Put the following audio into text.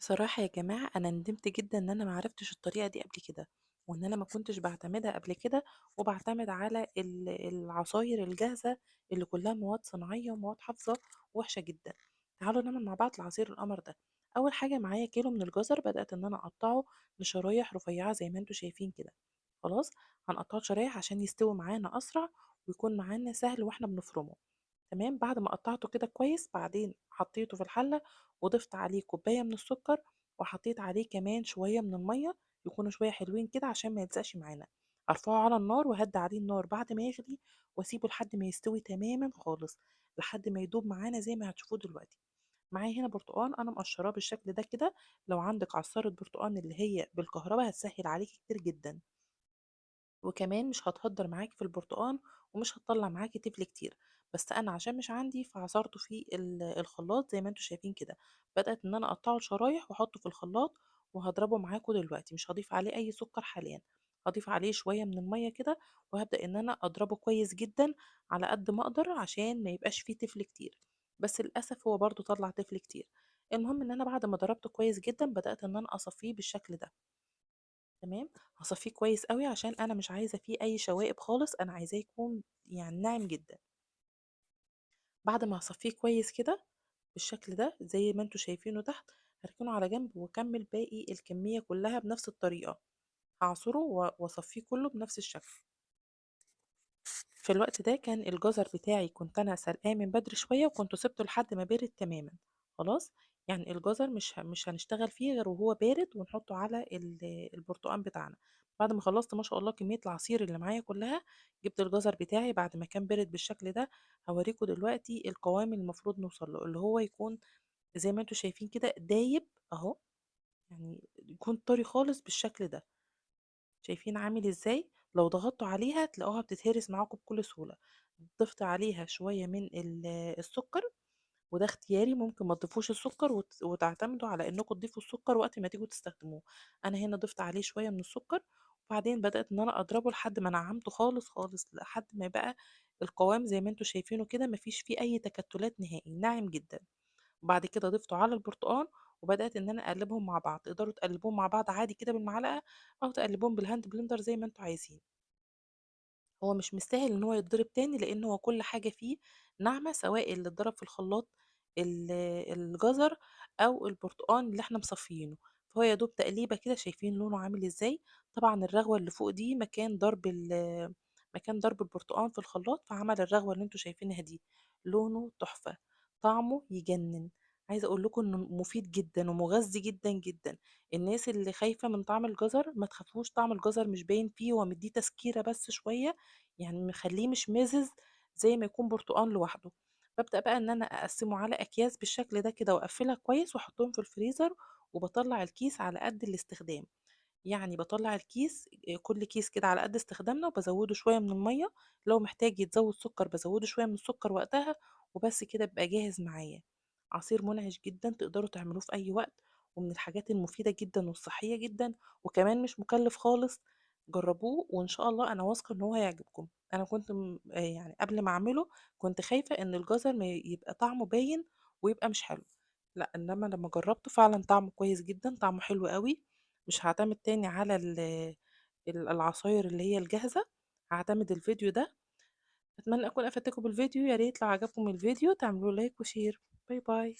بصراحة يا جماعة أنا ندمت جدًا إن أنا ما عرفتش الطريقة دي قبل كده، وإن أنا ما كنتش باعتمدها قبل كده، وباعتمد على العصاير الجاهزة اللي كلها مواد صناعية ومواد حافظة ووحشة جدًا. تعالوا نعمل مع بعض العصير القمر ده. أول حاجة معايا كيلو من الجزر بدأت إن أنا أقطعه لشرايح رفيعة زي ما أنتم شايفين كده. خلاص، هنقطعه شرايح عشان يستوي معانا أسرع ويكون معانا سهل وإحنا بنفرمه. تمام، بعد ما قطعته كده كويس بعدين حطيته في الحلة وضفت عليه كوباية من السكر، وحطيت عليه كمان شوية من المية يكونوا شوية حلوين كده عشان ما يلزقش معانا. ارفعه على النار وهدي عليه النار بعد ما يغلي، واسيبه لحد ما يستوي تماما خالص، لحد ما يدوب معانا زي ما هتشوفوه دلوقتي. معايا هنا برتقان انا مقشراه بالشكل ده كده. لو عندك عصارة برتقان اللي هي بالكهرباء هتسهل عليكي كتير جدا، وكمان مش هتهدر معاكي في البرتقان ومش هتطلع معاكي تفل كتير. بس انا عشان مش عندي فعصرته في الخلاط زي ما انتم شايفين كده. بدأت ان انا اقطعه شرايح واحطه في الخلاط وهضربه معاكم دلوقتي. مش هضيف عليه اي سكر حاليا، هضيف عليه شوية من المية كده، وهبدأ ان انا اضربه كويس جدا على قد ما اقدر عشان ما يبقاش فيه تفل كتير. بس للأسف هو برضو طلع تفل كتير. المهم ان انا بعد ما ضربته كويس جدا بدأت ان انا اصفيه بالشكل ده. تمام، هاصفيه كويس أوي عشان أنا مش عايزة فيه أي شوائب خالص، أنا عايزاه يكون يعني ناعم جدًا. بعد ما هاصفيه كويس كده بالشكل ده زي ما أنتم شايفينه تحت، هاركنه على جنب واكمل باقي الكمية كلها بنفس الطريقة. هاعصره واصفيه كله بنفس الشكل. في الوقت ده كان الجزر بتاعي كنت أنا سلقاه من بدري شوية وكنت سِبته لحد ما بارد تمامًا. خلاص، يعني الجزر مش هنشتغل فيه غير وهو بارد ونحطه على البرتقان بتاعنا. بعد ما خلصت ما شاء الله كمية العصير اللي معايا كلها، جبت الجزر بتاعي بعد ما كان بارد بالشكل ده. هاوريكم دلوقتي القوام اللي المفروض نوصل له، اللي هو يكون زي ما أنتم شايفين كده دايب أهو، يعني يكون طري خالص بالشكل ده. شايفين عامل ازاي؟ لو ضغطتوا عليها تلاقوها بتتهرس معاكم بكل سهولة. ضفت عليها شوية من السكر، وده اختياري، ممكن ما تضيفوش السكر وتعتمدوا على انكم تضيفوا السكر وقت ما تيجوا تستخدموه. انا هنا ضفت عليه شوية من السكر، وبعدين بدأت ان انا اضربه لحد ما نعمته خالص خالص لحد ما يبقى القوام زي ما انتوا شايفينه كده مفيش فيه اي تكتلات نهائي، ناعم جدا. وبعد كده ضفته على البرتقال وبدأت ان انا اقلبهم مع بعض. تقدروا تقلبوهم مع بعض عادي كده بالمعلقة، او تقلبوهم بالهاند بلندر زي ما انتوا عايزين. هو مش مستاهل ان هو يتضرب تاني لان هو كل حاجة فيه ناعمة، سواء اللي اتضرب في الخلاط ال- الجزر او البرتقال اللي احنا مصفيينه. فهو يا دوب تقليبة كده. شايفين لونه عامل ازاي؟ طبعا الرغوة اللي فوق دي مكان ضرب البرتقال في الخلاط، فعمل الرغوة اللي انتوا شايفينها دي. لونه تحفة، طعمه يجنن. عايزة اقول لكم انه مفيد جدا ومغذي جدا جدا. الناس اللي خايفة من طعم الجزر ما تخافوش، طعم الجزر مش باين فيه، هو مديه تسكيرة بس شوية، يعني مخليه مش مزز زي ما يكون برتقان لوحده. ببدأ بقى ان انا اقسمه على اكياس بالشكل ده كده واقفلها كويس واحطهم في الفريزر. وبطلع الكيس على قد الاستخدام، يعني بطلع الكيس كل كيس كده على قد استخدامنا، وبزوده شوية من المية. لو محتاج يتزود سكر بزوده شوية من السكر وقتها. وبس كده بيبقى جاهز معايا. عصير منعش جدا، تقدروا تعملوه في أي وقت، ومن الحاجات المفيدة جدا والصحية جدا، وكمان مش مكلف خالص. جربوه وإن شاء الله أنا واثقة إن هو هيعجبكم. أنا كنت يعني قبل ما أعمله كنت خايفة إن الجزر ما يبقى طعمه باين ويبقى مش حلو. لا، إنما لما جربته فعلا طعمه كويس جدا، طعمه حلو قوي. مش هعتمد تاني على العصاير اللي هي الجاهزة. هعتمد الفيديو ده. أتمنى أكون أفدتكم بالفيديو. يا ريت لو عجبكم الفيديو تعملوا لايك وشير. باي باي.